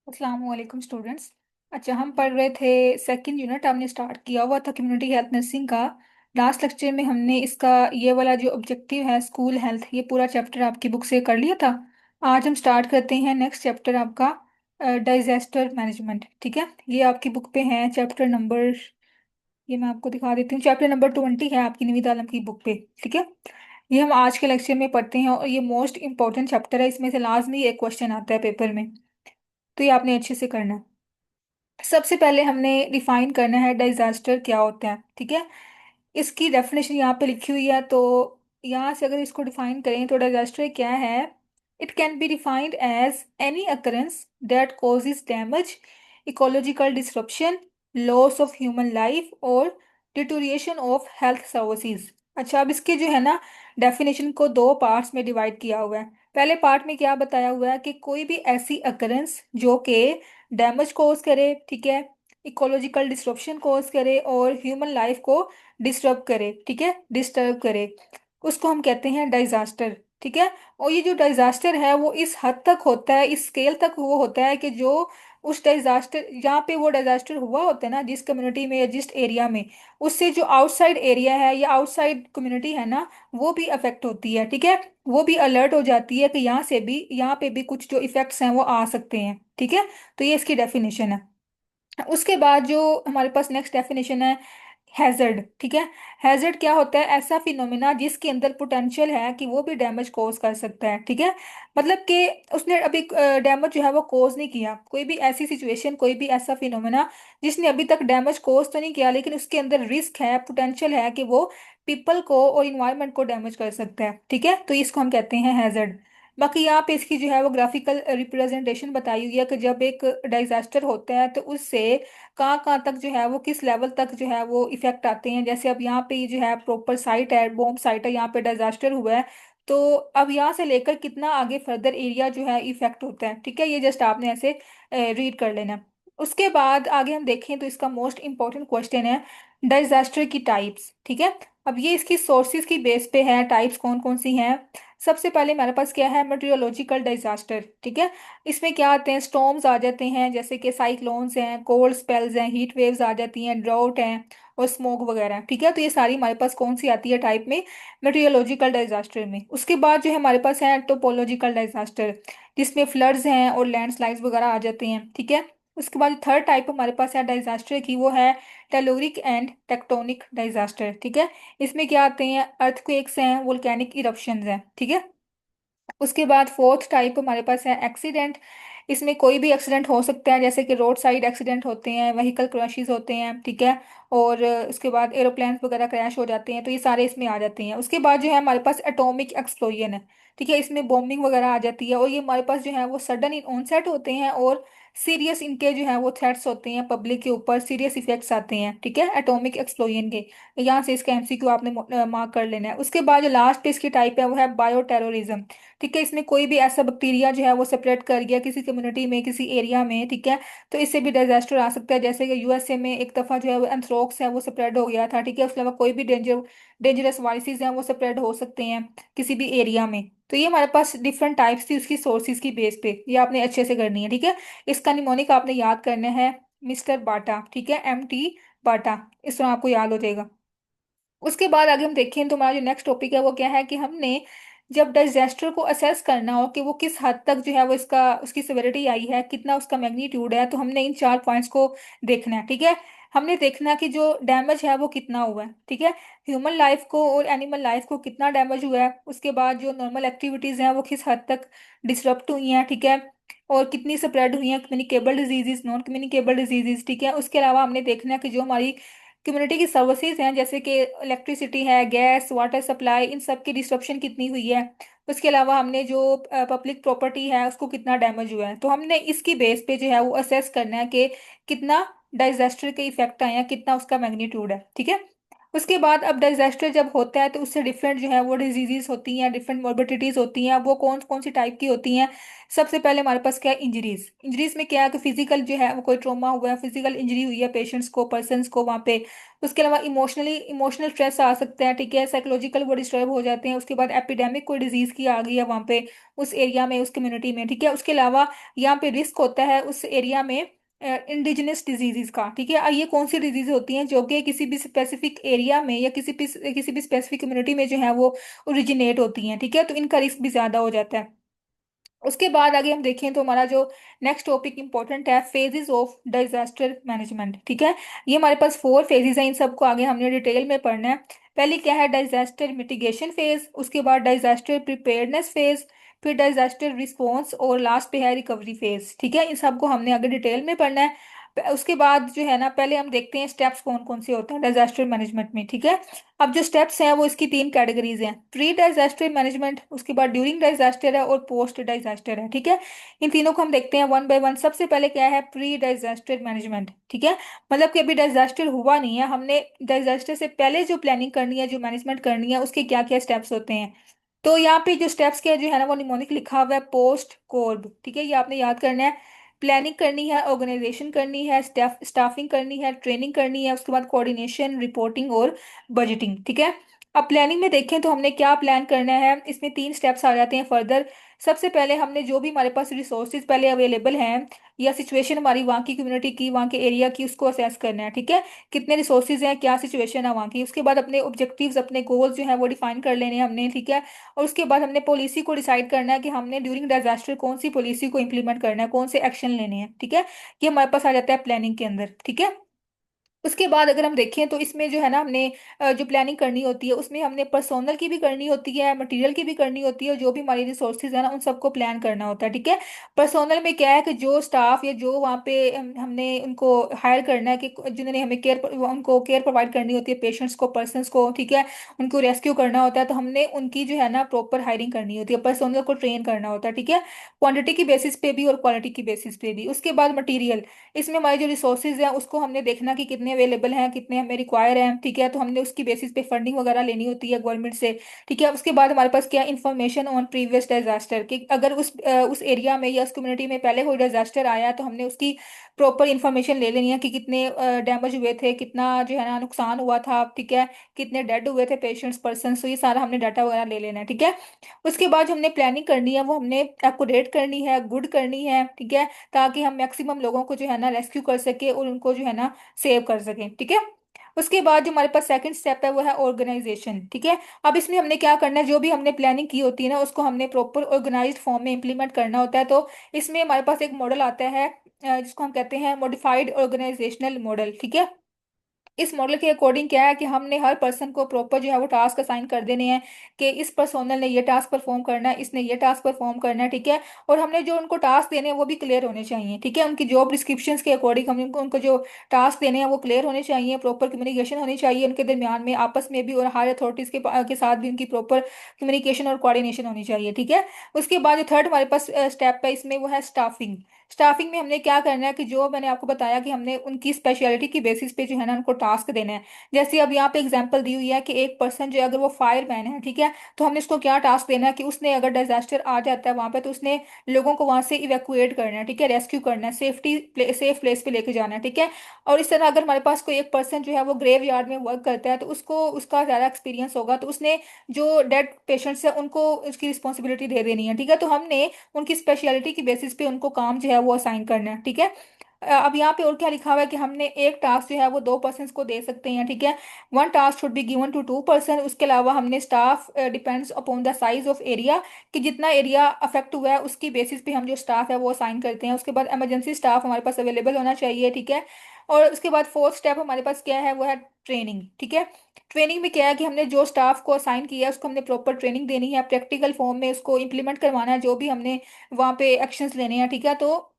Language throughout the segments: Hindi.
अस्सलाम वालेकुम स्टूडेंट्स। अच्छा, हम पढ़ रहे थे सेकंड यूनिट हमने स्टार्ट किया हुआ था कम्युनिटी हेल्थ नर्सिंग का। लास्ट लेक्चर में हमने इसका ये वाला जो ऑब्जेक्टिव है स्कूल हेल्थ, ये पूरा चैप्टर आपकी बुक से कर लिया था। आज हम स्टार्ट करते हैं नेक्स्ट चैप्टर आपका डिजास्टर मैनेजमेंट। ठीक है, ये आपकी बुक पे है चैप्टर नंबर, ये मैं आपको दिखा देती हूँ, चैप्टर नंबर 20 है आपकी नवीद आलम की बुक पे। ठीक है, ये हम आज के लेक्चर में पढ़ते हैं और ये मोस्ट इंपॉर्टेंट चैप्टर है, इसमें से लाजमी एक क्वेश्चन आता है पेपर में, तो ये आपने अच्छे से करना है। सबसे पहले हमने डिफाइन करना है डिजास्टर क्या होता है। ठीक है, इसकी डेफिनेशन यहाँ पे लिखी हुई है, तो यहाँ से अगर इसको डिफाइन करें तो डिजास्टर क्या है। It can be defined as any occurrence that causes damage, ecological disruption, loss of human life और डिटोरिएशन ऑफ हेल्थ सर्विसेज। अच्छा, अब इसके जो है ना डेफिनेशन को दो पार्ट्स में डिवाइड किया हुआ है। पहले पार्ट में क्या बताया हुआ है कि कोई भी ऐसी अकरेंस जो कि डैमेज कॉज करे, ठीक है, इकोलॉजिकल डिस्ट्रप्शन कॉज करे और ह्यूमन लाइफ को डिस्टर्ब करे, ठीक है, डिस्टर्ब करे, उसको हम कहते हैं डिजास्टर। ठीक है, और ये जो डिजास्टर है वो इस हद तक होता है, इस स्केल तक वो होता है कि जो उस डिजास्टर जहाँ पे वो डिजास्टर हुआ होता है ना, जिस कम्युनिटी में या जिस एरिया में, उससे जो आउटसाइड एरिया है या आउटसाइड कम्युनिटी है ना, वो भी अफेक्ट होती है। ठीक है, वो भी अलर्ट हो जाती है कि यहाँ से भी, यहाँ पे भी कुछ जो इफेक्ट्स हैं वो आ सकते हैं। ठीक है, तो ये इसकी डेफिनेशन है। उसके बाद जो हमारे पास नेक्स्ट डेफिनेशन है हैजर्ड। ठीक है, हैजर्ड क्या होता है, ऐसा फिनोमेना जिसके अंदर पोटेंशियल है कि वो भी डैमेज कॉज कर सकता है। ठीक है, मतलब कि उसने अभी डैमेज जो है वो कॉज नहीं किया, कोई भी ऐसी सिचुएशन, कोई भी ऐसा फिनोमेना जिसने अभी तक डैमेज कॉज तो नहीं किया, लेकिन उसके अंदर रिस्क है, पोटेंशियल है कि वो पीपल को और इन्वायरमेंट को डैमेज कर सकता है। ठीक है, तो इसको हम कहते हैं हैजर्ड। बाकी यहाँ पे इसकी जो है वो ग्राफिकल रिप्रेजेंटेशन बताई हुई है कि जब एक डिजास्टर होता है तो उससे कहाँ कहाँ तक जो है वो, किस लेवल तक जो है वो इफेक्ट आते हैं। जैसे अब यहाँ पे ये जो है प्रॉपर साइट है, बॉम्ब साइट है, यहाँ पे डिजास्टर हुआ है, तो अब यहाँ से लेकर कितना आगे फर्दर एरिया जो है इफेक्ट होता है। ठीक है, ये जस्ट आपने ऐसे रीड कर लेना। उसके बाद आगे हम देखें तो इसका मोस्ट इंपॉर्टेंट क्वेश्चन है डिजास्टर की टाइप्स। ठीक है, अब ये इसकी सोर्सेज की बेस पे है, टाइप्स कौन कौन सी हैं। सबसे पहले हमारे पास क्या है, मेट्रियोलॉजिकल डिजास्टर। ठीक है, इसमें क्या आते हैं, स्टॉर्म्स आ जाते हैं, जैसे कि साइक्लोन्स हैं, कोल्ड स्पेल्स हैं, हीट वेव्स आ जाती हैं, ड्राउट हैं और स्मोक वगैरह। ठीक है, तो ये सारी हमारे पास कौन सी आती है टाइप में, मेट्रियोलॉजिकल डिजास्टर में। उसके बाद जो है हमारे पास है टोपोलॉजिकल डिजास्टर, जिसमें फ्लड्स हैं और लैंडस्लाइड्स वगैरह आ जाते हैं। ठीक है, उसके बाद थर्ड टाइप हमारे पास है डिजास्टर की, वो है टेलोरिक एंड टेक्टोनिक डिजास्टर। ठीक है, इसमें क्या आते हैं, अर्थक्वेक्स हैं, वोल्केनिक इरप्शंस हैं। ठीक है, उसके बाद फोर्थ टाइप हमारे पास है एक्सीडेंट। इसमें कोई भी एक्सीडेंट हो सकता है, जैसे कि रोड साइड एक्सीडेंट होते हैं, व्हीकल क्रैशेस होते हैं। ठीक है, और उसके बाद एरोप्लेन वगैरह क्रैश हो जाते हैं, तो ये सारे इसमें आ जाते हैं। उसके बाद जो है हमारे पास एटॉमिक एक्सप्लोजन है। ठीक है, इसमें बॉम्बिंग वगैरह आ जाती है और ये हमारे पास जो है वो सडन इन ऑनसेट होते हैं और सीरियस इनके जो है वो थ्रेट्स होते हैं, पब्लिक के ऊपर सीरियस इफेक्ट्स आते हैं। ठीक है, एटॉमिक एक्सप्लोजन के, यहाँ से इसका एमसीक्यू आपने मार्क कर लेना है। उसके बाद जो लास्ट पे इसकी टाइप है वो है बायो टेररिज्म। ठीक है, इसमें कोई भी ऐसा बैक्टीरिया जो है वो स्प्रेड कर गया किसी कम्युनिटी में, किसी एरिया में। ठीक है, तो इससे भी डिजास्टर आ सकता है, जैसे कि यूएसए में एक दफा जो है वो एंथ्रोक्स है वो स्प्रेड हो गया था। ठीक है, उसके अलावा कोई भी डेंजरस वायरसेस हैं वो स्प्रेड हो सकते हैं किसी भी एरिया में। तो ये हमारे पास डिफरेंट टाइप्स थी उसकी सोर्सेज की बेस पे, ये आपने अच्छे से करनी है। ठीक है, इसका निमोनिक आपने याद करना है मिस्टर बाटा। ठीक है, MT बाटा, इस तरह आपको याद हो जाएगा। उसके बाद आगे हम देखें तो हमारा जो नेक्स्ट टॉपिक है वो क्या है कि हमने जब डिजास्टर को असेस करना हो कि वो किस हद तक जो है वो इसका, उसकी सिवियरिटी आई है, कितना उसका मैग्नीट्यूड है, तो हमने इन चार पॉइंट्स को देखना है। ठीक है, हमने देखना कि जो डैमेज है वो कितना हुआ है। ठीक है, ह्यूमन लाइफ को और एनिमल लाइफ को कितना डैमेज हुआ है। उसके बाद जो नॉर्मल एक्टिविटीज हैं वो किस हद तक डिसरप्ट हुई हैं। ठीक है, और कितनी स्प्रेड हुई हैं communicable diseases, non communicable diseases. ठीक है, उसके अलावा हमने देखना है कि जो हमारी कम्युनिटी की सर्विसेज हैं, जैसे कि इलेक्ट्रिसिटी है, गैस, वाटर सप्लाई, इन सब की डिस्ट्रप्शन कितनी हुई है। उसके अलावा हमने जो पब्लिक प्रॉपर्टी है उसको कितना डैमेज हुआ है, तो हमने इसकी बेस पे जो है वो असेस करना है कि कितना डिजास्टर के इफेक्ट आए हैं, कितना उसका मैग्नीट्यूड है। ठीक है, उसके बाद अब डिजास्टर जब होता है तो उससे डिफरेंट जो है वो डिजीजेस होती हैं, डिफरेंट मॉर्बिडिटीज होती हैं। वो कौन कौन सी टाइप की होती हैं? सबसे पहले हमारे पास क्या है? इंजरीज। इंजरीज में क्या है कि फिजिकल जो है वो कोई ट्रॉमा हुआ है, फिजिकल इंजरी हुई है पेशेंट्स को, पर्सन्स को वहाँ पे। उसके अलावा इमोशनल स्ट्रेस आ सकता है, ठीक है, साइकोलॉजिकल वो डिस्टर्ब हो जाते हैं। उसके बाद एपिडेमिक कोई डिजीज की आ गई है वहाँ पे, उस एरिया में, उस कम्युनिटी में, ठीक है। उसके अलावा यहाँ पे रिस्क होता है उस एरिया में इंडिजिनस डिजीजेस का, ठीक है। ये कौन सी डिजीज होती हैं जो कि किसी भी स्पेसिफिक एरिया में या किसी भी स्पेसिफिक कम्युनिटी में जो है वो ओरिजिनेट होती हैं, ठीक है। तो इनका रिस्क भी ज्यादा हो जाता है। उसके बाद आगे हम देखें तो हमारा जो नेक्स्ट टॉपिक इंपॉर्टेंट है, फेजेस ऑफ डिजास्टर मैनेजमेंट, ठीक है। ये हमारे पास 4 फेजेस हैं, इन सबको आगे हमने डिटेल में पढ़ना है। पहले क्या है? Disaster mitigation phase. उसके बाद डिजास्टर प्रिपेयर्डनेस फेज। फिर डिजास्टर रिस्पॉन्स, और लास्ट पे है रिकवरी फेज, ठीक है। इन सबको हमने आगे डिटेल में पढ़ना है। उसके बाद जो है ना, पहले हम देखते हैं स्टेप्स कौन कौन से होते हैं डिजास्टर मैनेजमेंट में, ठीक है। अब जो स्टेप्स हैं वो इसकी 3 कैटेगरीज हैं, प्री डिजास्टर मैनेजमेंट, उसके बाद ड्यूरिंग डिजास्टर है, और पोस्ट डिजास्टर है, ठीक है। इन तीनों को हम देखते हैं वन बाय वन। सबसे पहले क्या है? प्री डिजास्टर मैनेजमेंट, ठीक है। मतलब कि अभी डिजास्टर हुआ नहीं है, हमने डिजास्टर से पहले जो प्लानिंग करनी है, जो मैनेजमेंट करनी है, उसके क्या क्या स्टेप्स होते हैं। तो यहाँ पे जो स्टेप्स के जो है ना वो निमोनिक लिखा हुआ है, पोस्ट कोर्ब, ठीक है, ये आपने याद करना है। प्लानिंग करनी है, ऑर्गेनाइजेशन करनी है, स्टाफिंग करनी है, ट्रेनिंग करनी है, उसके बाद कोऑर्डिनेशन, रिपोर्टिंग और बजटिंग, ठीक है। अब प्लानिंग में देखें तो हमने क्या प्लान करना है, इसमें 3 स्टेप्स आ जाते हैं फर्दर। सबसे पहले हमने जो भी हमारे पास रिसोर्सेज पहले अवेलेबल हैं, या सिचुएशन हमारी वहाँ की कम्युनिटी की, वहाँ के एरिया की, उसको असेस करना है, ठीक है। कितने रिसोर्सेज हैं, क्या सिचुएशन है वहाँ की। उसके बाद अपने ऑब्जेक्टिव्स, अपने गोल्स जो है वो डिफाइन कर लेने हैं हमने, ठीक है। और उसके बाद हमने पॉलिसी को डिसाइड करना है कि हमने ड्यूरिंग डिजास्टर कौन सी पॉलिसी को इंप्लीमेंट करना है, कौन से एक्शन लेने हैं, ठीक है। ये हमारे पास आ जाता है प्लानिंग के अंदर, ठीक है। उसके बाद अगर हम देखें तो इसमें जो है ना, हमने जो प्लानिंग करनी होती है उसमें हमने पर्सोनल की भी करनी होती है, मटेरियल की भी करनी होती है, और जो भी हमारी रिसोर्सेज है ना उन सबको प्लान करना होता है, ठीक है। पर्सोनल में क्या है कि जो स्टाफ या जो वहाँ पे हमने उनको हायर करना है, कि जिन्होंने हमें उनको केयर प्रोवाइड करनी होती है, पेशेंट्स को, पर्सनस को, ठीक है, उनको रेस्क्यू करना होता है, तो हमने उनकी जो है ना प्रॉपर हायरिंग करनी होती है, पर्सोनल को ट्रेन करना होता है, ठीक है। क्वांटिटी की बेसिस पे भी और क्वालिटी की बेसिस पे भी। उसके बाद मटेरियल, इसमें हमारे जो रिसोर्सेज हैं उसको हमने देखना कि कितने अवेलेबल हैं, कितने हमें रिक्वायर हैं, ठीक है। तो हमने उसकी बेसिस पे फंडिंग वगैरह लेनी होती है गवर्नमेंट से, ठीक है। उसके बाद हमारे पास क्या इन्फॉर्मेशन ऑन प्रीवियस डिजास्टर, कि अगर उस एरिया में या उस कम्युनिटी में पहले कोई डिजास्टर आया तो हमने उसकी प्रॉपर इन्फॉर्मेशन ले लेनी है, कि कितने डैमेज हुए थे, कितना जो है ना नुकसान हुआ था, ठीक है, कितने डेड हुए थे पेशेंट्स, पर्सन। तो ये सारा हमने डाटा वगैरह ले लेना है, ठीक है। उसके बाद जो हमने प्लानिंग करनी है वो हमने एक्यूरेट करनी है, गुड करनी है, ठीक है, ताकि हम मैक्सिमम लोगों को जो है ना रेस्क्यू कर सके और उनको जो है ना सेव कर सकें, ठीक है। उसके बाद जो हमारे पास सेकंड स्टेप है वो है ऑर्गेनाइजेशन, ठीक है। अब इसमें हमने क्या करना है, जो भी हमने प्लानिंग की होती है ना उसको हमने प्रॉपर ऑर्गेनाइज्ड फॉर्म में इंप्लीमेंट करना होता है। तो इसमें हमारे पास एक मॉडल आता है, जिसको हम कहते हैं मॉडिफाइड ऑर्गेनाइजेशनल मॉडल, ठीक है। इस मॉडल के अकॉर्डिंग क्या है कि हमने हर पर्सन को प्रॉपर जो है वो टास्क असाइन कर देने हैं, कि इस पर्सोनल ने ये टास्क परफॉर्म करना है, इसने ये टास्क परफॉर्म करना है, ठीक है। और हमने जो उनको टास्क देने हैं वो भी क्लियर होने चाहिए, ठीक है। उनकी जॉब डिस्क्रिप्शंस के अकॉर्डिंग हम उनको जो टास्क देने हैं वो क्लियर होने चाहिए, प्रॉपर कम्युनिकेशन होनी चाहिए उनके दरमियान में, आपस में भी, और हायर अथॉरिटीज के साथ भी उनकी प्रॉपर कम्युनिकेशन और कोऑर्डिनेशन होनी चाहिए, ठीक है। उसके बाद जो थर्ड हमारे पास स्टेप है इसमें वो है स्टाफिंग। स्टाफिंग में हमने क्या करना है कि जो मैंने आपको बताया कि हमने उनकी स्पेशलिटी की बेसिस पे जो है ना उनको टास्क देना है। जैसे अब यहाँ पे एग्जांपल दी हुई है कि एक पर्सन जो है, अगर वो फायरमैन है, ठीक है, तो हमने उसको क्या टास्क देना है कि उसने अगर डिजास्टर आ जाता है वहां पे तो उसने लोगों को वहां से इवैक्यूएट करना है, ठीक है, रेस्क्यू करना है, सेफ प्लेस पे लेके जाना है, ठीक है। और इस तरह अगर हमारे पास कोई एक पर्सन जो है वो ग्रेव यार्ड में वर्क करता है तो उसको उसका ज्यादा एक्सपीरियंस होगा, तो उसने जो डेड पेशेंट्स है उनको उसकी रिस्पॉन्सिबिलिटी दे देनी है, ठीक है। तो हमने उनकी स्पेशलिटी की बेसिस पे उनको काम जो है वो असाइन करना है, ठीक है। अब यहाँ पे और क्या लिखा हुआ है कि हमने एक टास्क जो है वो 2 पर्सन को दे सकते हैं, ठीक है। One task should be given to 2 person. उसके अलावा हमने staff depends upon the size of area, कि जितना एरिया अफेक्ट हुआ है उसकी बेसिस पे हम जो स्टाफ है वो असाइन करते हैं। उसके बाद इमरजेंसी स्टाफ हमारे पास अवेलेबल होना चाहिए, ठीक है। और उसके बाद फोर्थ स्टेप हमारे पास क्या है वो है ट्रेनिंग, ठीक है। ट्रेनिंग में क्या है कि हमने जो स्टाफ को असाइन किया है उसको हमने प्रॉपर ट्रेनिंग देनी है, प्रैक्टिकल फॉर्म में उसको इम्प्लीमेंट करवाना है, जो भी हमने वहाँ पे एक्शंस लेने हैं, ठीक है। तो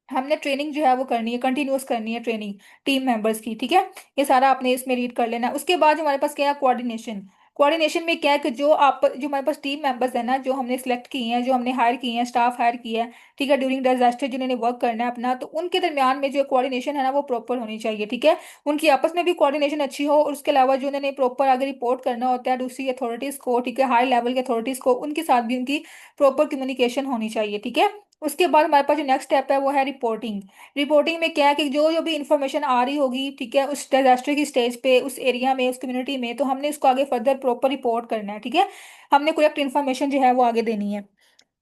हमने ट्रेनिंग जो है वो करनी है, कंटिन्यूअस करनी है ट्रेनिंग टीम मेंबर्स की, ठीक है। ये सारा आपने इसमें रीड कर लेना है। उसके बाद हमारे पास क्या है? कोऑर्डिनेशन। कोऑर्डिनेशन में क्या है कि जो हमारे पास टीम मेंबर्स है ना, जो हमने सिलेक्ट किए हैं, जो हमने हायर किए हैं, स्टाफ हायर किया है, ठीक है, ड्यूरिंग डिजास्टर जिन्होंने वर्क करना है अपना, तो उनके दरमियान में जो कोऑर्डिनेशन है ना वो प्रॉपर होनी चाहिए, ठीक है। उनकी आपस में भी कोऑर्डिनेशन अच्छी हो, और उसके अलावा जो उन्होंने प्रॉपर आगे रिपोर्ट करना होता है दूसरी अथॉरिटीज को, ठीक है, हाई लेवल की अथॉरिटीज को, उनके साथ भी उनकी प्रॉपर कम्युनिकेशन होनी चाहिए, ठीक है। उसके बाद हमारे पास जो नेक्स्ट स्टेप है वो है रिपोर्टिंग। रिपोर्टिंग में क्या है कि जो जो भी इंफॉर्मेशन आ रही होगी, ठीक है, उस डिजास्टर की स्टेज पे, उस एरिया में, उस कम्युनिटी में, तो हमने उसको आगे फर्दर प्रॉपर रिपोर्ट करना है, ठीक है। हमने करेक्ट इन्फॉर्मेशन जो है वो आगे देनी है,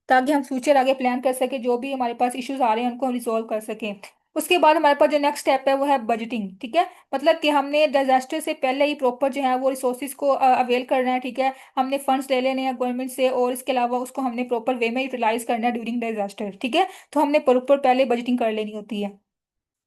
ताकि हम फ्यूचर आगे प्लान कर सके, जो भी हमारे पास इश्यूज आ रहे हैं उनको हम रिजॉल्व कर सकें। उसके बाद हमारे पास जो नेक्स्ट स्टेप है वो है बजटिंग, ठीक है। मतलब कि हमने डिजास्टर से पहले ही प्रॉपर जो है वो रिसोर्सेज को अवेल करना है, ठीक है। हमने फंड्स ले लेने हैं गवर्नमेंट से, और इसके अलावा उसको हमने प्रॉपर वे में यूटिलाइज करना है ड्यूरिंग डिजास्टर, ठीक है। तो हमने प्रॉपर पहले बजटिंग कर लेनी होती है।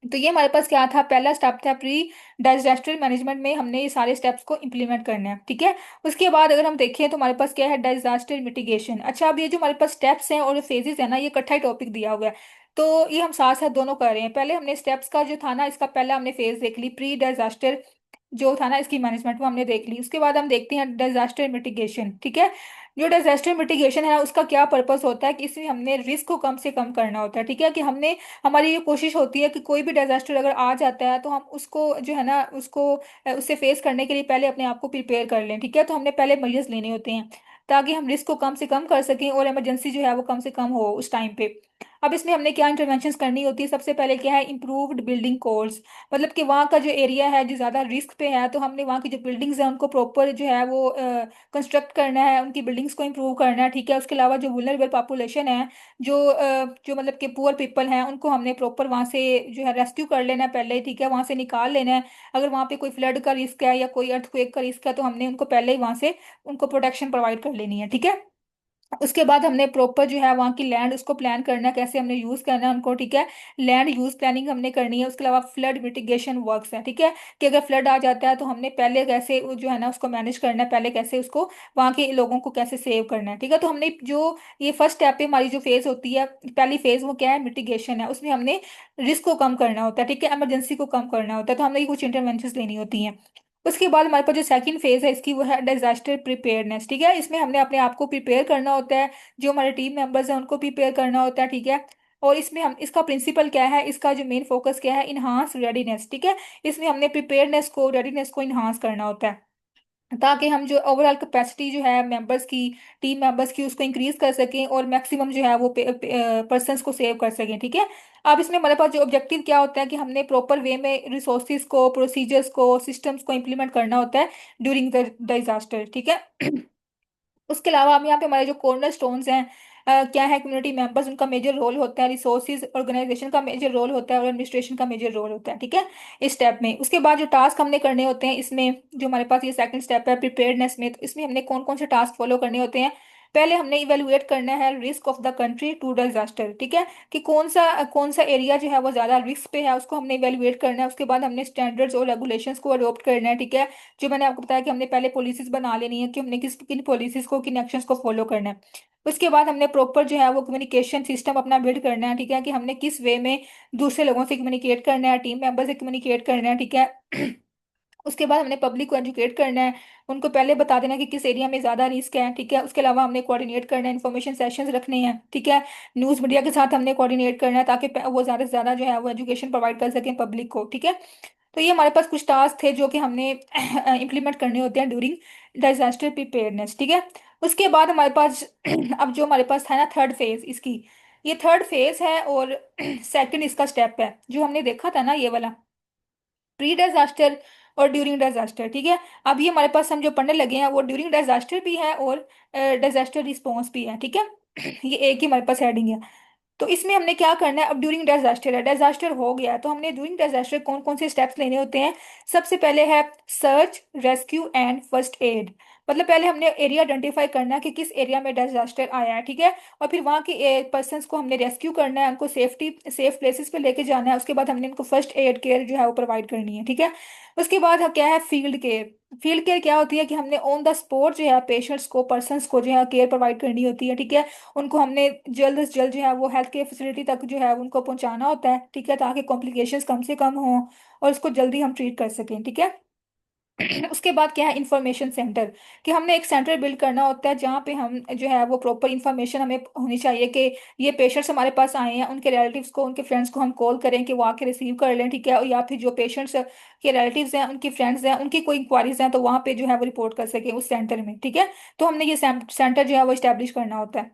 तो ये हमारे पास क्या था, पहला स्टेप था प्री डिजास्टर मैनेजमेंट में, हमने ये सारे स्टेप्स को इम्प्लीमेंट करना है, ठीक है। उसके बाद अगर हम देखें तो हमारे पास क्या है, डिजास्टर मिटिगेशन। अच्छा, अब ये जो हमारे पास स्टेप्स हैं और फेजेस है ना, ये इकट्ठा ही टॉपिक दिया हुआ है, तो ये हम साथ साथ दोनों कर रहे हैं। पहले हमने स्टेप्स का जो था ना, इसका पहला हमने फेज देख ली, प्री डिजास्टर जो था ना इसकी मैनेजमेंट, वो हमने देख ली। उसके बाद हम देखते हैं डिजास्टर मिटिगेशन, ठीक है। जो डिजास्टर मिटिगेशन है उसका क्या पर्पस होता है कि इसमें हमने रिस्क को कम से कम करना होता है, ठीक है। कि हमने, हमारी ये कोशिश होती है कि कोई भी डिजास्टर अगर आ जाता है तो हम उसको जो है ना, उसको उससे फेस करने के लिए पहले अपने आप को प्रिपेयर कर लें, ठीक है। तो हमने पहले मेजर्स लेने होते हैं, ताकि हम रिस्क को कम से कम कर सकें और इमरजेंसी जो है वो कम से कम हो उस टाइम पे। अब इसमें हमने क्या इंटरवेंशंस करनी होती है, सबसे पहले क्या है, इम्प्रूव्ड बिल्डिंग कोड्स। मतलब कि वहाँ का जो एरिया है जो ज़्यादा रिस्क पे है, तो हमने वहाँ की जो बिल्डिंग्स हैं उनको प्रॉपर जो है वो कंस्ट्रक्ट करना है, उनकी बिल्डिंग्स को इम्प्रूव करना है, ठीक है। उसके अलावा जो वुलनरेबल पॉपुलेशन है, जो मतलब कि पुअर पीपल हैं, उनको हमने प्रॉपर वहाँ से जो है रेस्क्यू कर लेना है पहले ही, ठीक है, वहाँ से निकाल लेना है। अगर वहाँ पे कोई फ्लड का रिस्क है या कोई अर्थक्वेक का रिस्क है, तो हमने उनको पहले ही वहाँ से उनको प्रोटेक्शन प्रोवाइड कर लेनी है, ठीक है। उसके बाद हमने प्रॉपर जो है वहाँ की लैंड उसको प्लान करना है, कैसे हमने यूज करना है उनको, ठीक है। लैंड यूज प्लानिंग हमने करनी है। उसके अलावा फ्लड मिटिगेशन वर्क्स है, ठीक है, कि अगर फ्लड आ जाता है तो हमने पहले कैसे जो है ना उसको मैनेज करना है, पहले कैसे उसको वहाँ के लोगों को कैसे सेव करना है, ठीक है। तो हमने जो ये फर्स्ट स्टेप पे हमारी जो फेज होती है, पहली फेज वो क्या है, मिटिगेशन है। उसमें हमने रिस्क को कम करना होता है, ठीक है, इमरजेंसी को कम करना होता है, तो हमने ये कुछ इंटरवेंशन लेनी होती हैं। उसके बाद हमारे पास जो सेकंड फेज है इसकी, वो है डिजास्टर प्रिपेयरनेस, ठीक है। इसमें हमने अपने आप को प्रिपेयर करना होता है, जो हमारे टीम मेंबर्स हैं उनको प्रिपेयर करना होता है, ठीक है। और इसमें हम, इसका प्रिंसिपल क्या है, इसका जो मेन फोकस क्या है, इन्हांस रेडीनेस, ठीक है। इसमें हमने प्रिपेयरनेस को, रेडीनेस को इन्हांस करना होता है, ताकि हम जो ओवरऑल कैपेसिटी जो है मेंबर्स की, टीम मेंबर्स की, उसको इंक्रीज कर सकें और मैक्सिमम जो है वो पर्सनस को सेव कर सकें, ठीक है। अब इसमें हमारे पास जो ऑब्जेक्टिव क्या होता है कि हमने प्रॉपर वे में रिसोर्सेज को, प्रोसीजर्स को, सिस्टम्स को इम्प्लीमेंट करना होता है ड्यूरिंग द डिजास्टर, ठीक है। उसके अलावा हम यहाँ पे हमारे जो कॉर्नर स्टोन्स हैं, क्या है, कम्युनिटी मेंबर्स, उनका मेजर रोल होता है, रिसोर्सेज ऑर्गेनाइजेशन का मेजर रोल होता है, और एडमिनिस्ट्रेशन का मेजर रोल होता है, ठीक है, इस स्टेप में। उसके बाद जो टास्क हमने करने होते हैं इसमें, जो हमारे पास ये सेकंड स्टेप है प्रिपेयर्डनेस में, तो इसमें हमने कौन कौन से टास्क फॉलो करने होते हैं। पहले हमने इवेलुएट करना है risk of the country to disaster, ठीक है, कि कौन सा एरिया जो है वो ज्यादा रिस्क पे है, उसको हमने इवेलुएट करना है। उसके बाद हमने स्टैंडर्ड्स और रेगुलेशंस को अडॉप्ट करना है, ठीक है। जो मैंने आपको बताया कि हमने पहले पॉलिसीज बना लेनी है कि हमने किन पॉलिसीज को, किन एक्शंस को फॉलो करना है। उसके बाद हमने प्रॉपर जो है वो कम्युनिकेशन सिस्टम अपना बिल्ड करना है, ठीक है, कि हमने किस वे में दूसरे लोगों से कम्युनिकेट करना है, टीम मेंबर से कम्युनिकेट करना है, ठीक है। उसके बाद हमने पब्लिक को एजुकेट करना है, उनको पहले बता देना कि किस एरिया में ज़्यादा रिस्क है, ठीक है। उसके अलावा हमने कोऑर्डिनेट करना है, इन्फॉर्मेशन सेशंस रखने हैं, ठीक है। न्यूज़ मीडिया के साथ हमने कोऑर्डिनेट करना है, ताकि वो ज़्यादा से ज़्यादा जो है वो एजुकेशन प्रोवाइड कर सकें पब्लिक को, ठीक है। तो ये हमारे पास कुछ टास्क थे जो कि हमने इम्प्लीमेंट करने होते हैं ड्यूरिंग डिजास्टर प्रिपेयरनेस, ठीक है। उसके बाद हमारे पास अब जो हमारे पास था ना थर्ड फेज इसकी, ये थर्ड फेज है, और सेकंड इसका स्टेप है जो हमने देखा था ना, ये वाला प्री डिजास्टर और ड्यूरिंग डिजास्टर, ठीक है। अब ये हमारे पास हम जो पढ़ने लगे हैं वो ड्यूरिंग डिजास्टर भी है और डिजास्टर रिस्पॉन्स भी है, ठीक है। ये एक ही हमारे पास हेडिंग है। तो इसमें हमने क्या करना है, अब ड्यूरिंग डिजास्टर है, डिजास्टर हो गया, तो हमने ड्यूरिंग डिजास्टर कौन कौन से स्टेप्स लेने होते हैं। सबसे पहले है search, rescue and first aid. मतलब पहले हमने एरिया आइडेंटिफाई करना है कि किस एरिया में डिजास्टर आया है, ठीक है। और फिर वहाँ के पर्सनस को हमने रेस्क्यू करना है, उनको सेफ प्लेसेस पे लेके जाना है। उसके बाद हमने उनको फर्स्ट एड केयर जो है वो प्रोवाइड करनी है, ठीक है। उसके बाद क्या है, फील्ड केयर। फील्ड केयर क्या होती है कि हमने ऑन द स्पॉट जो है पेशेंट्स को, पर्सनस को जो है केयर प्रोवाइड करनी होती है, ठीक है। उनको हमने जल्द से जल्द जो है वो हेल्थ केयर फैसिलिटी तक जो है उनको पहुंचाना होता है, ठीक है, ताकि कॉम्प्लिकेशंस कम से कम हों और उसको जल्दी हम ट्रीट कर सकें, ठीक है। उसके बाद क्या है, इंफॉर्मेशन सेंटर, कि हमने एक सेंटर बिल्ड करना होता है जहाँ पे हम जो है वो प्रॉपर इंफॉर्मेशन हमें होनी चाहिए कि ये पेशेंट्स हमारे पास आए हैं, उनके रिलेटिव्स को, उनके फ्रेंड्स को हम कॉल करें कि वो आके रिसीव कर लें, ठीक है। और या फिर जो पेशेंट्स के रिलेटिव्स हैं, उनकी फ्रेंड्स हैं, उनकी कोई इंक्वायरीज हैं, तो वहाँ पे जो है वो रिपोर्ट कर सके उस सेंटर में, ठीक है। तो हमने ये सेंटर जो है वो इस्टेब्लिश करना होता है।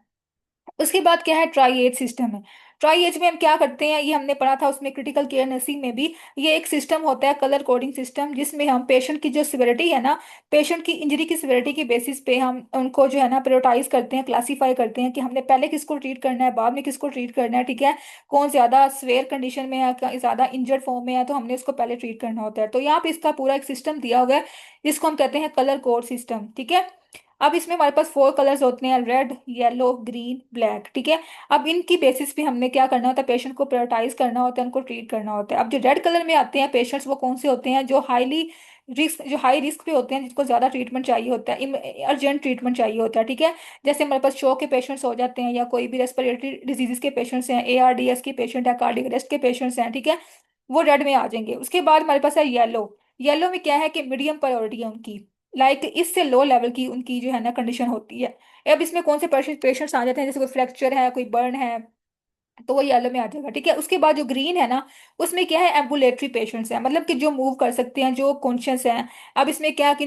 उसके बाद क्या है, ट्राई एज सिस्टम है। ट्राई एज में हम क्या करते हैं, ये हमने पढ़ा था उसमें क्रिटिकल केयर नर्सिंग में भी। ये एक सिस्टम होता है कलर कोडिंग सिस्टम, जिसमें हम पेशेंट की जो सिविरिटी है ना, पेशेंट की इंजरी की सिविरिटी के बेसिस पे हम उनको जो है ना प्रायोरिटाइज करते हैं, क्लासीफाई करते हैं कि हमने पहले किसको ट्रीट करना है, बाद में किसको ट्रीट करना है, ठीक है। कौन ज्यादा स्वेयर कंडीशन में है, ज्यादा इंजर्ड फॉर्म में है, तो हमने उसको पहले ट्रीट करना होता है। तो यहाँ पे इसका पूरा एक सिस्टम दिया हुआ है, जिसको हम कहते हैं कलर कोड सिस्टम, ठीक है। अब इसमें हमारे पास 4 कलर्स होते हैं, रेड, येलो, ग्रीन, ब्लैक, ठीक है। अब इनकी बेसिस पे हमने क्या करना होता है, पेशेंट को प्रायोरिटाइज करना होता है, उनको ट्रीट करना होता है। अब जो रेड कलर में आते हैं पेशेंट्स, वो कौन से होते हैं, जो हाई रिस्क पे होते हैं, जिनको ज्यादा ट्रीटमेंट चाहिए होता है, अर्जेंट ट्रीटमेंट चाहिए होता है, ठीक है। जैसे हमारे पास शो के पेशेंट्स हो जाते हैं, या कोई भी रेस्पिरेटरी डिजीजेस के पेशेंट्स हैं, ARDS के पेशेंट है, कार्डियक अरेस्ट के पेशेंट्स हैं, ठीक है। वो रेड में आ जाएंगे। उसके बाद हमारे पास है येलो। येलो में क्या है कि मीडियम प्रायोरिटी है उनकी, लाइक इससे लो लेवल की उनकी जो है ना कंडीशन होती है। अब इसमें कौन से पेशेंट्स आ जाते हैं, जैसे कोई फ्रैक्चर है, कोई बर्न है, तो वो येलो में आ जाएगा, ठीक है। उसके बाद जो ग्रीन है ना, उसमें क्या है, एम्बुलेटरी पेशेंट्स हैं, मतलब कि जो मूव कर सकते हैं, जो कॉन्शियस हैं। अब इसमें क्या है कि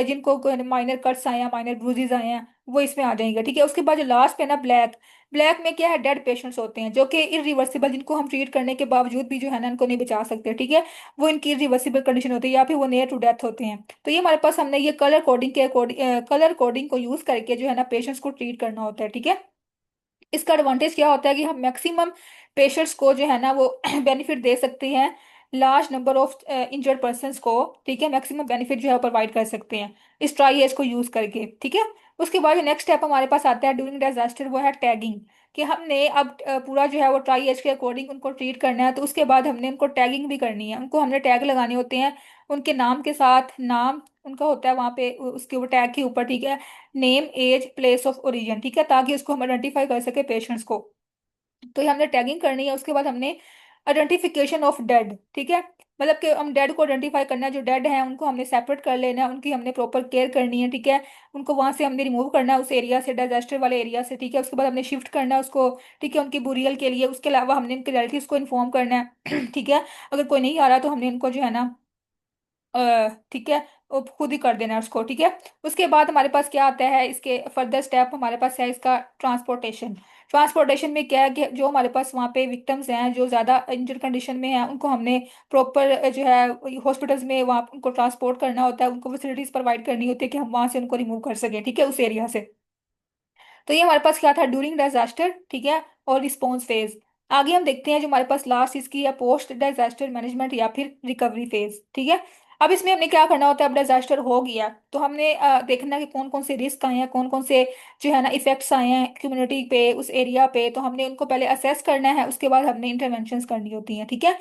जिनको माइनर कट्स आए हैं, माइनर ब्रूजेस आए हैं, वो इसमें आ जाएंगे, ठीक है। उसके बाद जो लास्ट पे ना, ब्लैक। ब्लैक में क्या है, डेड पेशेंट्स होते हैं, जो कि इरिवर्सिबल, जिनको हम ट्रीट करने के बावजूद भी जो है ना इनको नहीं बचा सकते, ठीक है। वो इनकी इरिवर्सिबल कंडीशन होती है, या फिर वो नियर टू डेथ होते हैं। तो ये हमारे पास हमने ये कलर कोडिंग को यूज करके जो है ना पेशेंट्स को ट्रीट करना होता है, ठीक है। इसका एडवांटेज क्या होता है कि हम मैक्सिमम पेशेंट्स को जो है ना वो बेनिफिट दे सकते हैं, large number of injured persons को, ठीक है, मैक्सिमम बेनिफिट जो है प्रोवाइड कर सकते हैं इस ट्राई एज को यूज करके, ठीक है। उसके बाद जो नेक्स्ट स्टेप हमारे पास आता है ड्यूरिंग डिजास्टर, वो है टैगिंग। कि हमने अब पूरा जो है वो ट्राई एज के अकॉर्डिंग उनको ट्रीट करना है, तो उसके बाद हमने उनको टैगिंग भी करनी है, उनको हमने टैग लगाने होते हैं, उनके नाम के साथ, नाम उनका होता है वहाँ पे उसके ऊपर, टैग के ऊपर, ठीक है। Name, age, place of origin, ठीक है, ताकि उसको हम आइडेंटिफाई कर सके पेशेंट्स को। तो ये हमने टैगिंग करनी है। उसके बाद हमने आइडेंटिफिकेशन ऑफ डेड, ठीक है। मतलब कि हम डेड को आइडेंटिफाई करना है, जो डेड है उनको हमने सेपरेट कर लेना है, उनकी हमने प्रॉपर केयर करनी है, ठीक है। उनको वहां से हमने रिमूव करना है उस एरिया से, डिजास्टर वाले एरिया से, ठीक है। उसके बाद हमने शिफ्ट करना है उसको, ठीक है, उनकी बुरियल के लिए। उसके अलावा हमने उनके रिलेटिव्स को इन्फॉर्म करना है ठीक है। अगर कोई नहीं आ रहा तो हमने इनको जो है ना ठीक है, वो खुद ही कर देना है उसको, ठीक है। उसके बाद हमारे पास क्या आता है, इसके फर्दर स्टेप हमारे पास है इसका ट्रांसपोर्टेशन। ट्रांसपोर्टेशन में क्या है कि जो हमारे पास वहाँ पे विक्टिम्स हैं, जो ज़्यादा इंजर कंडीशन में हैं, उनको हमने प्रॉपर जो है हॉस्पिटल्स में वहाँ उनको ट्रांसपोर्ट करना होता है, उनको फैसिलिटीज़ प्रोवाइड करनी होती है कि हम वहाँ से उनको रिमूव कर सकें, ठीक है, उस एरिया से। तो ये हमारे पास क्या था, ड्यूरिंग डिजास्टर, ठीक है, और रिस्पॉन्स फेज। आगे हम देखते हैं जो हमारे पास लास्ट इसकी है, पोस्ट डिजास्टर मैनेजमेंट या फिर रिकवरी फेज, ठीक है। अब इसमें हमने क्या करना होता है, अब डिजास्टर हो गया तो हमने देखना है कि कौन कौन से रिस्क आए हैं, कौन कौन से जो है ना इफेक्ट्स आए हैं कम्युनिटी पे, उस एरिया पे, तो हमने उनको पहले असेस करना है, उसके बाद हमने इंटरवेंशंस करनी होती हैं, ठीक है।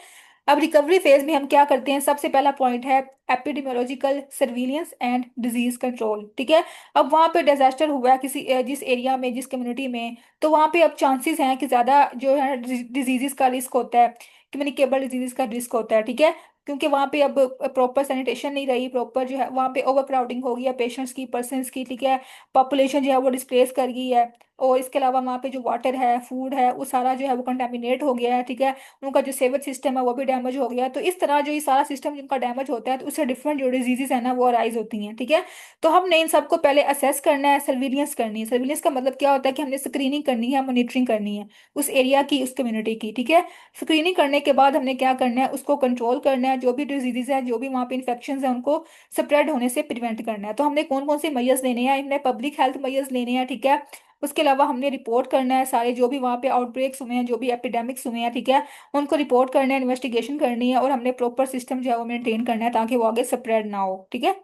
अब रिकवरी फेज में हम क्या करते हैं, सबसे पहला पॉइंट है epidemiological surveillance and disease control, ठीक है। अब वहाँ पे डिजास्टर हुआ है किसी जिस एरिया में, जिस कम्युनिटी में, तो वहाँ पे अब चांसेस हैं कि ज़्यादा जो है डिजीजेस का रिस्क होता है, कम्युनिकेबल डिजीजेस का रिस्क होता है, ठीक है। क्योंकि वहाँ पे अब प्रॉपर सैनिटेशन नहीं रही, प्रॉपर जो है वहाँ पे ओवर क्राउडिंग हो गई है पेशेंट्स की, पर्सनस की, ठीक है। पॉपुलेशन जो है वो डिस्प्लेस कर गई है। और इसके अलावा वहाँ पे जो वाटर है, फूड है, वो सारा जो है वो कंटेमिनेट हो गया है, ठीक है। उनका जो सेवेज सिस्टम है वो भी डैमेज हो गया है। तो इस तरह जो ये सारा सिस्टम जिनका डैमेज होता है, तो उससे डिफरेंट जो डिजीजेस है ना वो अराइज होती हैं, ठीक है। तो हमने इन सबको पहले असेस करना है, सर्विलियंस करनी है। सर्विलियंस का मतलब क्या होता है कि हमने स्क्रीनिंग करनी है, मॉनिटरिंग करनी है उस एरिया की, उस कम्युनिटी की, ठीक है। स्क्रीनिंग करने के बाद हमने क्या करना है, उसको कंट्रोल करना है, जो भी डिजीजेज है, जो भी वहाँ पे इन्फेक्शन है, उनको स्प्रेड होने से प्रिवेंट करना है। तो हमने कौन कौन से मेजर्स लेने हैं, हमने पब्लिक हेल्थ मेजर्स लेने हैं, ठीक है। उसके अलावा हमने रिपोर्ट करना है सारे जो भी वहाँ पे आउटब्रेक्स हुए हैं, जो भी एपिडेमिक्स हुए हैं, ठीक है, उनको रिपोर्ट करना है, इन्वेस्टिगेशन करनी है, और हमने प्रॉपर सिस्टम जो है वो मेंटेन करना है ताकि वो आगे स्प्रेड ना हो, ठीक है।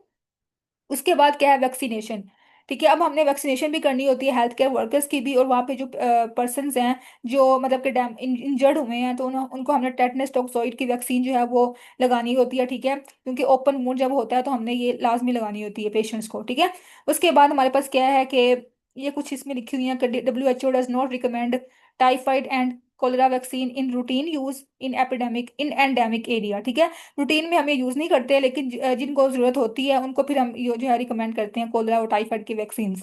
उसके बाद क्या है, वैक्सीनेशन, ठीक है। अब हमने वैक्सीनेशन भी करनी होती है हेल्थ केयर वर्कर्स की भी, और वहाँ पे जो पर्सनस हैं जो मतलब कि डैम इंजर्ड हुए हैं, तो उनको हमने टेटनस टॉक्सोइड की वैक्सीन जो है वो लगानी होती है, ठीक है। क्योंकि ओपन वुंड जब होता है तो हमने ये लाजमी लगानी होती है पेशेंट्स को, ठीक है। उसके बाद हमारे पास क्या है कि ये कुछ इसमें लिखी हुई है कि WHO does not recommend typhoid and cholera vaccine in routine use in endemic area. ठीक है, रूटीन में हम ये यूज नहीं करते, लेकिन जिनको जरूरत होती है उनको फिर हम ये जो है रिकमेंड करते हैं कोलेरा और टाइफाइड की वैक्सीन।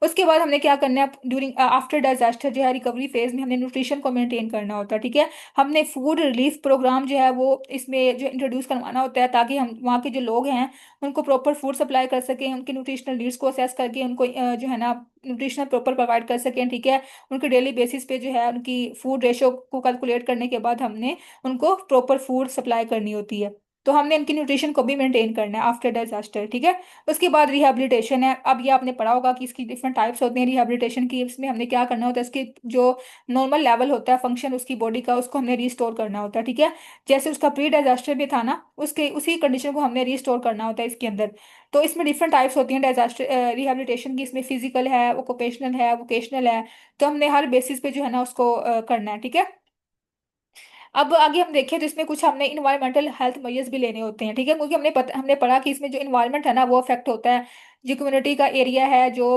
उसके बाद हमने क्या करना है, ड्यूरिंग आफ्टर डिजास्टर जो है रिकवरी फेज में हमने न्यूट्रिशन को मेंटेन करना होता है। ठीक है, हमने फूड रिलीफ प्रोग्राम जो है वो इसमें जो इंट्रोड्यूस करवाना होता है, ताकि हम वहाँ के जो लोग हैं उनको प्रॉपर फूड सप्लाई कर सकें, उनके न्यूट्रिशनल नीड्स को असेस करके उनको जो है ना न्यूट्रिशनल प्रॉपर प्रोवाइड कर सकें। ठीक है, उनके डेली बेसिस पे जो है उनकी फूड रेशो को कैलकुलेट करने के बाद हमने उनको प्रॉपर फूड सप्लाई करनी होती है। तो हमने इनकी न्यूट्रिशन को भी मेंटेन करना है आफ्टर डिजास्टर। ठीक है, उसके बाद रिहेबिलिटेशन है। अब ये आपने पढ़ा होगा कि इसकी डिफरेंट टाइप्स होते हैं रिहेबिलिटेशन की। इसमें हमने क्या करना होता है, इसकी जो नॉर्मल लेवल होता है फंक्शन उसकी बॉडी का, उसको हमने रिस्टोर करना होता है। ठीक है, जैसे उसका प्री डिजास्टर में था ना, उसके उसी कंडीशन को हमने रिस्टोर करना होता है इसके अंदर। तो इसमें डिफरेंट टाइप्स होती हैं डिजास्टर रिहेबिलिटेशन की। इसमें फिजिकल है, ओकुपेशनल है, वोकेशनल है। तो हमने हर बेसिस पे जो है ना उसको करना है। ठीक है, अब आगे हम देखें तो इसमें कुछ हमने इन्वायरमेंटल हेल्थ मेजर्स भी लेने होते हैं। ठीक है, क्योंकि हमने पढ़ा कि इसमें जो इन्वायरमेंट है ना वो अफेक्ट होता है, जो कम्युनिटी का एरिया है, जो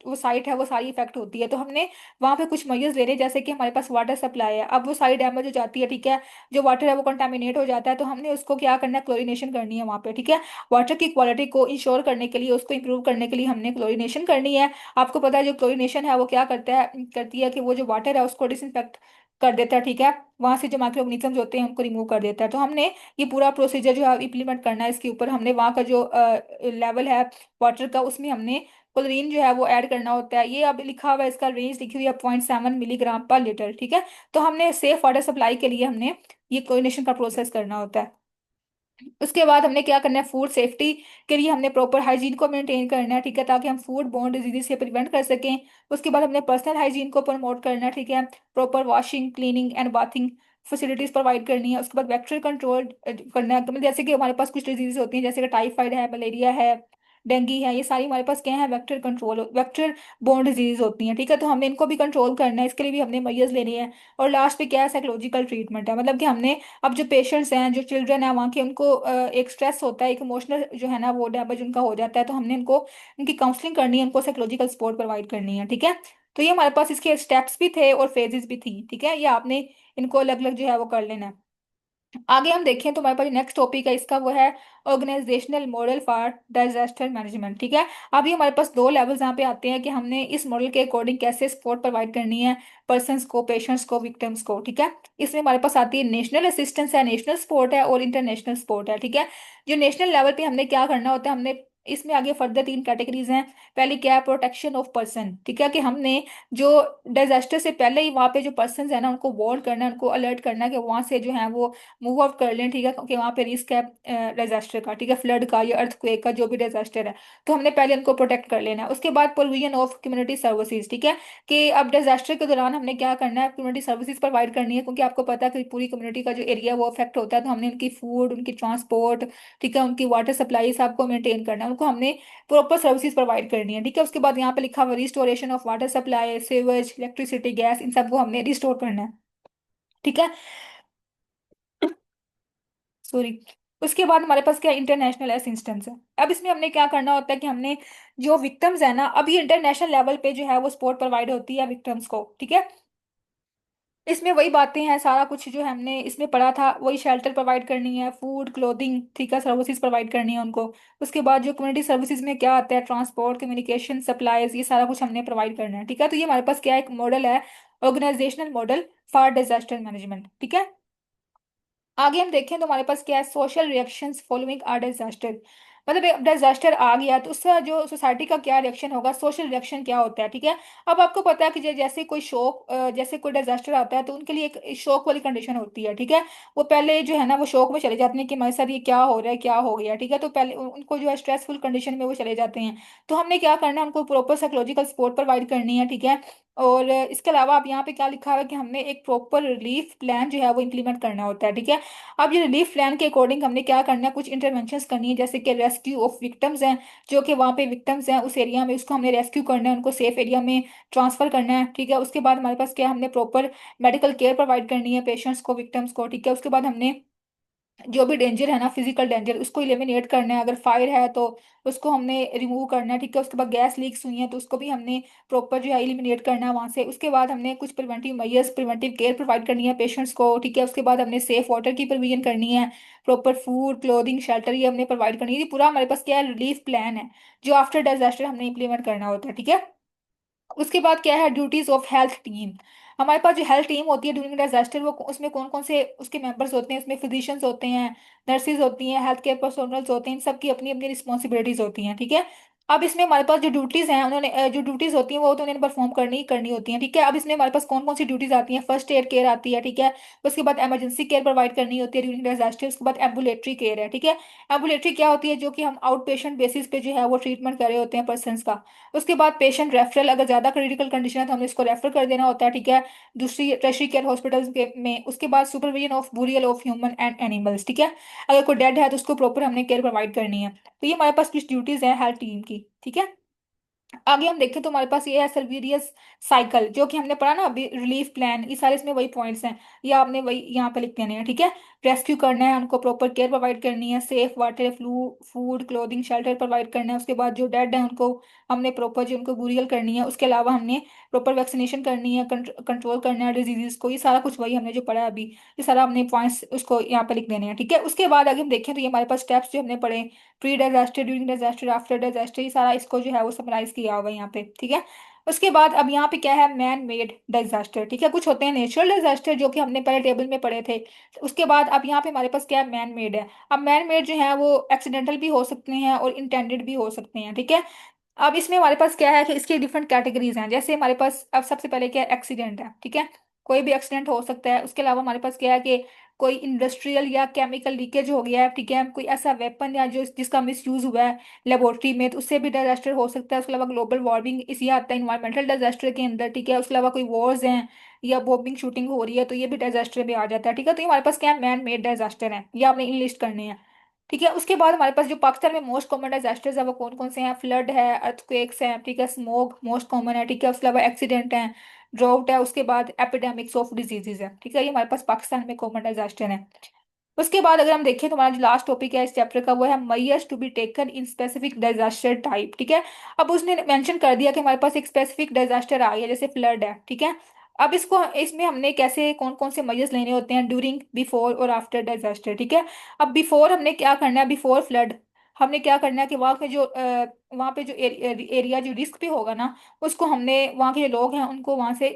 वो साइट है वो सारी इफेक्ट होती है। तो हमने वहाँ पे कुछ मेजर्स लेने, जैसे कि हमारे पास वाटर सप्लाई है, अब वो सारी डैमेज हो जाती है। ठीक है, जो वाटर है वो कंटामिनेट हो जाता है, तो हमने उसको क्या करना है, क्लोरीनेशन करनी है वहाँ पे। ठीक है, वाटर की क्वालिटी को इंश्योर करने के लिए, उसको इंप्रूव करने के लिए हमने क्लोरीनेशन करनी है। आपको पता है जो क्लोरीनेशन है वो क्या करती है कि वो जो वाटर है उसको डिसइंफेक्ट कर देता है। ठीक है, वहां से जो माइक्रो ऑर्गेनिजम्स होते हैं उनको रिमूव कर देता है। तो हमने ये पूरा प्रोसीजर जो है इम्प्लीमेंट करना है इसके ऊपर। हमने वहाँ का जो लेवल है वाटर का, उसमें हमने क्लोरीन जो है वो ऐड करना होता है। ये अब लिखा हुआ है, इसका रेंज लिखी हुई है 0.7 मिलीग्राम पर लीटर। ठीक है, तो हमने सेफ वाटर सप्लाई के लिए हमने ये क्लोरीनेशन का प्रोसेस करना होता है। उसके बाद हमने क्या करना है, फूड सेफ्टी के लिए हमने प्रॉपर हाइजीन को मेंटेन करना है। ठीक है, ताकि हम फूड बोर्न डिजीज से प्रिवेंट कर सकें। उसके बाद हमने पर्सनल हाइजीन को प्रमोट करना है। ठीक है, proper washing, cleaning and bathing facilities provide करनी है। उसके बाद वेक्टर कंट्रोल करना है। तो मतलब जैसे कि हमारे पास कुछ डिजीज होती हैं, जैसे कि टाइफाइड है, मलेरिया है, डेंगू है, ये सारी हमारे पास क्या है, वेक्टर बोर्न डिजीज होती हैं। ठीक है, तो हमने इनको भी कंट्रोल करना है, इसके लिए भी हमने मेजर्स लेने हैं। और लास्ट पे क्या है, साइकोलॉजिकल ट्रीटमेंट है। मतलब कि हमने अब जो पेशेंट्स हैं, जो चिल्ड्रन है वहाँ के, उनको एक स्ट्रेस होता है, एक इमोशनल जो है ना वो डैमेज उनका हो जाता है, तो हमने उनको उनकी काउंसलिंग करनी है, उनको साइकोलॉजिकल सपोर्ट प्रोवाइड करनी है। ठीक है, तो ये हमारे पास इसके स्टेप्स भी थे और फेजेस भी थी। ठीक है, ये आपने इनको अलग अलग जो है वो कर लेना है। आगे हम देखें तो हमारे पास नेक्स्ट टॉपिक है इसका, वो है organisational model for disaster management. ठीक है, अभी हमारे पास दो लेवल्स यहाँ पे आते हैं कि हमने इस मॉडल के अकॉर्डिंग कैसे सपोर्ट प्रोवाइड करनी है पर्सन्स को, पेशेंट्स को, विक्टिम्स को। ठीक है, इसमें हमारे पास आती है नेशनल असिस्टेंस है, नेशनल सपोर्ट है और इंटरनेशनल सपोर्ट है। ठीक है, जो नेशनल लेवल पे हमने क्या करना होता है, हमने इसमें आगे फर्दर तीन कैटेगरीज हैं। पहली क्या है, प्रोटेक्शन ऑफ पर्सन। ठीक है, कि हमने जो डिजास्टर से पहले ही वहाँ पे जो पर्सन है ना उनको वार्न करना है, उनको अलर्ट करना है कि वहाँ से जो है वो मूव आउट कर लें। ठीक है, क्योंकि वहाँ पे रिस्क है डिजास्टर का। ठीक है, फ्लड का या अर्थक्वेक का, जो भी डिजास्टर है, तो हमने पहले उनको प्रोटेक्ट कर लेना है। उसके बाद प्रोविजन ऑफ कम्युनिटी सर्विसेज। ठीक है, कि अब डिजास्टर के दौरान हमने क्या करना है, कम्युनिटी सर्विसेज प्रोवाइड करनी है, क्योंकि आपको पता है कि पूरी कम्युनिटी का जो एरिया वो अफेक्ट होता है, तो हमने उनकी फूड, उनकी ट्रांसपोर्ट, ठीक है, उनकी वाटर सप्लाई सबको मेंटेन करना है, उनको हमने प्रॉपर सर्विसेज प्रोवाइड करनी है। ठीक है, उसके बाद यहाँ पे लिखा हुआ restoration of water supply, sewage, electricity, gas, इन सबको हमने रिस्टोर करना है। ठीक है, सॉरी। उसके बाद हमारे पास क्या इंटरनेशनल असिस्टेंस है। अब इसमें हमने क्या करना होता है कि हमने जो विक्टिम्स है ना, अभी इंटरनेशनल लेवल पे जो है वो सपोर्ट प्रोवाइड होती है विक्टिम्स को। ठीक है, इसमें वही बातें हैं, सारा कुछ जो हमने इसमें पढ़ा था वही, शेल्टर प्रोवाइड करनी है, फूड, क्लोथिंग, ठीक है, सर्विसेज प्रोवाइड करनी है उनको। उसके बाद जो कम्युनिटी सर्विसेज में क्या आता है, ट्रांसपोर्ट, कम्युनिकेशन, सप्लाईज, ये सारा कुछ हमने प्रोवाइड करना है। ठीक है, तो ये हमारे पास क्या एक मॉडल है, organisational model for disaster management. ठीक है, आगे हम देखें तो हमारे पास क्या है, सोशल रिएक्शंस फॉलोइंग आ डिजास्टर। मतलब एक डिजास्टर आ गया तो उसका जो सोसाइटी का क्या रिएक्शन होगा, सोशल रिएक्शन क्या होता है। ठीक है, अब आपको पता है कि जैसे कोई शोक, जैसे कोई डिजास्टर आता है तो उनके लिए एक शोक वाली कंडीशन होती है। ठीक है, वो पहले जो है ना वो शोक में चले जाते हैं कि हमारे साथ ये क्या हो रहा है, क्या हो गया। ठीक है, तो पहले उनको जो है स्ट्रेसफुल कंडीशन में वो चले जाते हैं। तो हमने क्या करना है, उनको प्रॉपर साइकोलॉजिकल सपोर्ट प्रोवाइड करनी है। ठीक है, और इसके अलावा आप यहाँ पे क्या लिखा हुआ है कि हमने एक प्रॉपर रिलीफ प्लान जो है वो इम्प्लीमेंट करना होता है। ठीक है, अब ये रिलीफ प्लान के अकॉर्डिंग हमने क्या करना है, कुछ इंटरवेंशंस करनी है, जैसे कि रेस्क्यू ऑफ विक्टिम्स हैं, जो कि वहाँ पे विक्टिम्स हैं उस एरिया में, उसको हमने रेस्क्यू करना है, उनको सेफ एरिया में ट्रांसफर करना है। ठीक है, उसके बाद हमारे पास क्या, हमने प्रॉपर मेडिकल केयर प्रोवाइड करनी है पेशेंट्स को, विक्टिम्स को। ठीक है, उसके बाद हमने जो भी डेंजर है ना, फिजिकल डेंजर, उसको इलिमिनेट करना है। अगर फायर है तो उसको हमने रिमूव करना है, ठीक है। उसके बाद गैस लीक्स हुई है तो उसको भी हमने प्रॉपर जो है इलिमिनेट करना है वहां से। उसके बाद हमने कुछ preventive measures, preventive care provide करनी है पेशेंट्स को, ठीक है। उसके बाद हमने सेफ वाटर की प्रोविजन करनी है, प्रॉपर फूड, क्लोथिंग, शेल्टर ये हमने प्रोवाइड करनी है। ये पूरा हमारे पास क्या है, रिलीफ प्लान है जो आफ्टर डिजास्टर हमने इंप्लीमेंट करना होता है, ठीक है। उसके बाद क्या है, ड्यूटीज ऑफ हेल्थ टीम। हमारे पास जो हेल्थ टीम होती है ड्यूरिंग डिजास्टर, वो उसमें कौन कौन से उसके मेंबर्स होते हैं, उसमें फिजिशियंस होते हैं, नर्सिस होती हैं, हेल्थ केयर पर्सोनल्स होते हैं, इन सबकी अपनी अपनी रिस्पॉन्सिबिलिटीज होती हैं, ठीक है। अब इसमें हमारे पास जो ड्यूटीज हैं उन्होंने जो ड्यूटीज होती हैं वो तो उन्होंने परफॉर्म करनी ही करनी होती हैं, ठीक है। अब इसमें हमारे पास कौन कौन सी ड्यूटीज आती हैं, फर्स्ट एड केयर आती है, ठीक है। उसके बाद इमरजेंसी केयर प्रोवाइड करनी होती है ड्यूरिंग डिजास्टर। उसके बाद एम्बुलेटरी केयर है, ठीक है। एम्बुलेटरी क्या होती है, जो कि हम आउट पेशेंट बेसिस पे जो है वो ट्रीटमेंट कर रहे होते हैं पर्सन का। उसके बाद पेशेंट रेफरल, अगर ज्यादा क्रिटिकल कंडीशन है तो हमें इसको रेफर कर देना होता है, ठीक है, दूसरी टर्शरी केयर हॉस्पिटल्स के में। उसके बाद supervision of burial of human and animals, ठीक है। अगर कोई डेड है तो उसको प्रॉपर हमने केयर प्रोवाइड करनी है। तो ये हमारे पास कुछ ड्यूटीज है हेल्थ टीम की, ठीक है। आगे हम देखें तो हमारे पास ये है सर्विलियंस साइकिल, जो कि हमने पढ़ा ना अभी, रिलीफ प्लान, ये सारे इसमें वही पॉइंट्स हैं, ये आपने वही यहाँ पे लिख देने हैं, ठीक है। रेस्क्यू करना है, उनको प्रॉपर केयर प्रोवाइड करनी है, safe water, flu, food, clothing, shelter provide करना है। उसके बाद जो डेड है उनको हमने प्रॉपर जो उनको बुरियल करनी है। उसके अलावा हमने प्रॉपर वैक्सीनेशन करनी है, कंट्रोल करना है डिजीजेस को। ये सारा कुछ वही हमने जो पढ़ा है अभी, ये सारा हमने पॉइंट्स उसको यहाँ पे लिख देने हैं, ठीक है। उसके बाद अगर हम देखें तो ये हमारे पास स्टेप्स जो हमने पढ़े, pre disaster, during disaster, after disaster, ये सारा इसको जो है वो समराइज किया हुआ है यहाँ पे, ठीक है। उसके बाद अब यहाँ पे क्या है, मैन मेड डिजास्टर, ठीक है। कुछ होते हैं नेचुरल डिजास्टर जो कि हमने पहले टेबल में पढ़े थे। उसके बाद अब यहाँ पे हमारे पास क्या है, मैन मेड है। अब मैन मेड जो है वो एक्सीडेंटल भी हो सकते हैं और इंटेंडेड भी हो सकते हैं, ठीक है। अब इसमें हमारे पास क्या है कि इसकी डिफरेंट कैटेगरीज हैं। जैसे हमारे पास अब सबसे पहले क्या है, एक्सीडेंट है, ठीक है, कोई भी एक्सीडेंट हो सकता है। उसके अलावा हमारे पास क्या है कि कोई इंडस्ट्रियल या केमिकल लीकेज हो गया है, ठीक है, कोई ऐसा वेपन या जो जिसका मिस यूज हुआ है लेबोरेटरी में, तो उससे भी डिजास्टर हो सकता है। उसके अलावा ग्लोबल वार्मिंग इसी आता है इन्वायरमेंटल डिजास्टर के अंदर, ठीक है। उसके अलावा कोई वॉर्स हैं या बॉम्बिंग शूटिंग हो रही है तो ये भी डिजास्टर में आ जाता है, ठीक है। तो ये हमारे पास क्या है, मैन मेड डिजास्टर है, ये आपने लिस्ट करने हैं, ठीक है। उसके बाद हमारे पास जो पाकिस्तान में मोस्ट कॉमन डिजास्टर्स है वो कौन कौन से हैं, फ्लड है, अर्थक्वेक्स हैं, ठीक है, स्मोक मोस्ट कॉमन है, ठीक है। उसके अलावा एक्सीडेंट है, ड्राउट है, उसके बाद एपिडेमिक्स ऑफ डिजीजेज है, ठीक है। ये हमारे पास पाकिस्तान में कॉमन डिजास्टर है। उसके बाद अगर हम देखें तो हमारा जो लास्ट टॉपिक है इस चैप्टर का वो है measures to be taken in specific disaster type, ठीक है। अब उसने मेंशन कर दिया कि हमारे पास एक स्पेसिफिक डिजास्टर आ गया जैसे फ्लड है, ठीक है। अब इसको इसमें हमने कैसे कौन कौन से मेजर्स लेने होते हैं ड्यूरिंग, बिफोर और आफ्टर डिजास्टर, ठीक है। अब बिफोर हमने क्या करना है, बिफोर फ्लड हमने क्या करना है कि वहाँ पे जो एरिया जो रिस्क पे होगा ना, उसको हमने वहाँ के जो लोग हैं उनको वहाँ से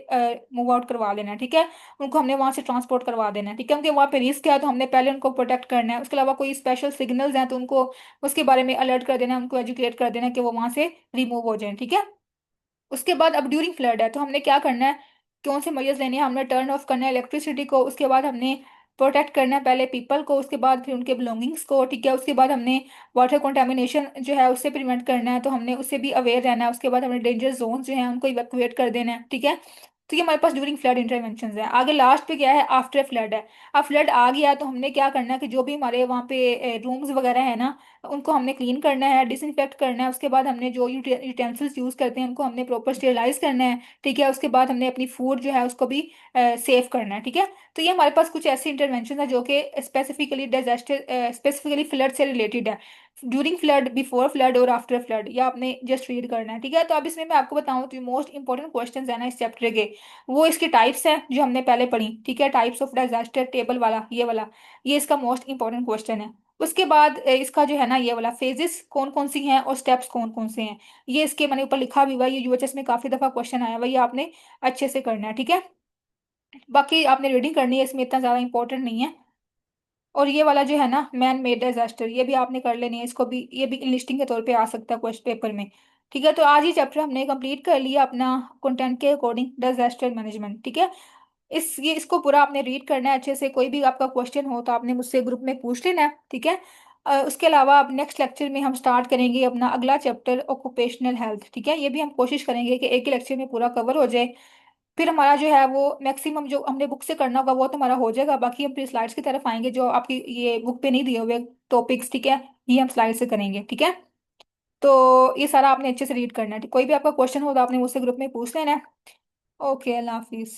मूव आउट करवा लेना है, ठीक है। उनको हमने वहां से ट्रांसपोर्ट करवा देना है, ठीक है। क्योंकि वहाँ पे रिस्क है तो हमने पहले उनको प्रोटेक्ट करना है। उसके अलावा कोई स्पेशल सिग्नल्स हैं तो उनको उसके बारे में अलर्ट कर देना है, उनको एजुकेट कर देना है कि वो वहां से रिमूव हो जाए, ठीक है। उसके बाद अब ड्यूरिंग फ्लड है तो हमने क्या करना है, कौन से मेजर्स लेने हैं, हमने टर्न ऑफ करना है इलेक्ट्रिसिटी को। उसके बाद हमने प्रोटेक्ट करना है पहले पीपल को, उसके बाद फिर उनके बिलोंगिंग्स को, ठीक है। उसके बाद हमने वाटर कंटेमिनेशन जो है उससे प्रिवेंट करना है तो हमने उससे भी अवेयर रहना है। उसके बाद हमने डेंजर जोन जो है उनको इवैक्यूएट कर देना है, ठीक है। तो ये हमारे पास ड्यूरिंग फ्लड इंटरवेंशन है। आगे लास्ट पे क्या है, आफ्टर फ्लड है। अब फ्लड आ गया तो हमने क्या करना है कि जो भी हमारे वहाँ पे रूम्स वगैरह है ना, उनको हमने क्लीन करना है, डिसइंफेक्ट करना है। उसके बाद हमने जो यूटेंसिल्स यूज करते हैं उनको हमने प्रॉपर स्टेरलाइज करना है, ठीक है। उसके बाद हमने अपनी फूड जो है उसको भी सेव करना है, ठीक है। तो ये हमारे पास कुछ ऐसे इंटरवेंशन है जो कि स्पेसिफिकली डिजास्टर, स्पेसिफिकली फ्लड से रिलेटेड है, ड्यूरिंग फ्लड, बिफोर फ्लड और आफ्टर फ्लड, ये आपने जस्ट रीड करना है, ठीक है। तो अब इसमें मैं आपको बताऊं तो मोस्ट इंपॉर्टेंट क्वेश्चंस है ना इस चैप्टर के, वो इसकी टाइप्स हैं जो हमने पहले पढ़ी, ठीक है, टाइप्स ऑफ डिजास्टर टेबल वाला ये वाला, ये इसका मोस्ट इंपॉर्टेंट क्वेश्चन है। उसके बाद इसका जो है ना ये वाला फेजेस कौन कौन सी हैं और स्टेप्स कौन कौन से हैं, ये इसके मैंने ऊपर लिखा भी हुआ है, ये यूएचएस में काफी दफा क्वेश्चन आया हुआ है, ये आपने अच्छे से करना है, ठीक है। बाकी आपने रीडिंग करनी है, इसमें इतना ज्यादा इंपॉर्टेंट नहीं है। और ये वाला जो है ना मैन मेड डिजास्टर, ये भी आपने कर लेनी है, इसको भी ये भी लिस्टिंग के तौर पे आ सकता है क्वेश्चन पेपर में, ठीक है। तो आज ही चैप्टर हमने कंप्लीट कर लिया अपना कंटेंट के अकॉर्डिंग डिजास्टर मैनेजमेंट, ठीक है। ये इसको पूरा आपने रीड करना है अच्छे से। कोई भी आपका क्वेश्चन हो तो आपने मुझसे ग्रुप में पूछ लेना है, ठीक है। उसके अलावा अब नेक्स्ट लेक्चर में हम स्टार्ट करेंगे अपना अगला चैप्टर ऑक्यूपेशनल हेल्थ, ठीक है। ये भी हम कोशिश करेंगे कि एक ही लेक्चर में पूरा कवर हो जाए। फिर हमारा जो है वो मैक्सिमम जो हमने बुक से करना होगा वो तो हमारा हो जाएगा, बाकी हम फिर स्लाइड्स की तरफ आएंगे जो आपकी ये बुक पे नहीं दिए हुए टॉपिक्स, ठीक है, ये हम स्लाइड से करेंगे, ठीक है। तो ये सारा आपने अच्छे से रीड करना है, कोई भी आपका क्वेश्चन हो तो आपने मुझसे ग्रुप में पूछ लेना है। ओके, अल्लाह हाफिज।